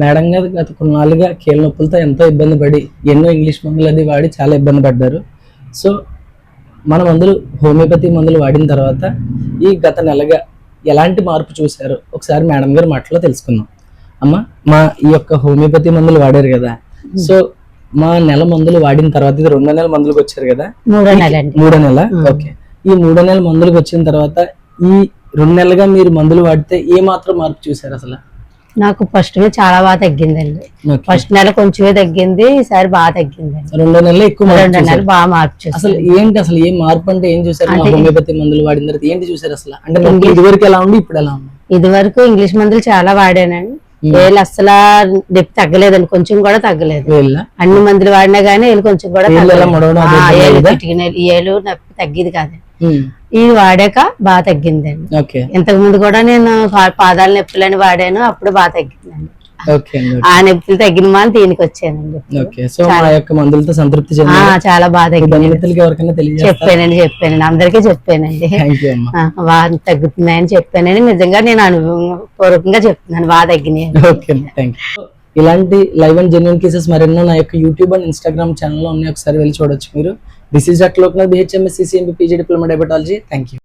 Madam గారు గత కొన్నాళ్ళుగా కీళ్ళ నొప్పులతో ఎంతో ఇబ్బంది పడి ఎన్నో ఇంగ్లీష్ మందులు అది వాడి చాలా ఇబ్బంది పడ్డారు. సో మన మందులు హోమియోపతి మందులు వాడిన తర్వాత ఈ గత నెలగా ఎలాంటి మార్పు చూశారో ఒకసారి మేడం గారి మాటలో తెలుసుకుందాం. అమ్మ, మా ఈ యొక్క హోమియోపతి మందులు వాడారు కదా, సో మా నెల మందులు వాడిన తర్వాత ఇది 2వ నెల మందులకు వచ్చారు కదా, 3వ నెల. ఓకే, ఈ 3వ నెల మందులకు వచ్చిన తర్వాత ఈ 2 నెలలుగా మీరు మందులు వాడితే ఏ మాత్రం మార్పు చూసారు అసలు? నాకు ఫస్ట్ చాలా బాగా తగ్గిందండి. ఫస్ట్ నెల కొంచెమే తగ్గింది, ఈసారి బాగా తగ్గిందండి. 2వ నెలలో ఎక్కువ 2వ నెల బాగా మార్పు చూసాను. అసలు ఏంటి, అసలు ఏం మార్పు అంటే ఏం చూసారు? హోమియోపతి మందులు వాడిన తర్వాత ఏంటి చూసారు అసలు? అంటే ఇదివరకు ఎలా ఉంది, ఇప్పుడు ఎలా ఉంది? ఇదివరకు ఇంగ్లీష్ మందులు చాలా వాడానండి, వేలు అసలు నొప్పి తగ్గలేదండి, కొంచెం కూడా తగ్గలేదు. అన్ని మందులు వాడినా గానీ ఏళ్ళు కొంచెం కూడా ఏళ్ళు నొప్పి తగ్గేది కాదండి. ఇది వాడాక బాగా తగ్గిందండి. ఇంతకు ముందు కూడా నేను పాదాల నొప్పులని వాడాను, అప్పుడు బాగా తగ్గిందండి. ఆ నొప్పులు తగ్గిన మాని దీనికి వచ్చానండి. చాలా బాగా తగ్గింది. చెప్పానండి అందరికీ చెప్పానండి, బాగా తగ్గుతున్నాయని చెప్పానండి. నిజంగా నేను అనుభవపూర్వకంగా చెప్తున్నాను, బాగా తగ్గినాయి. ఇలాంటి లైవ్ అండ్ జెన్యూన్ కేసెస్ మరెన్నో నా యొక్క యూట్యూబ్ అండ్ ఇన్స్టాగ్రామ్ ఛానల్లో ఉన్నాయి, ఒకసారి వెళ్ళి చూడొచ్చు మీరు. This is doctor Loknath, BHMS CCMP PG diploma diabetology. Thank you.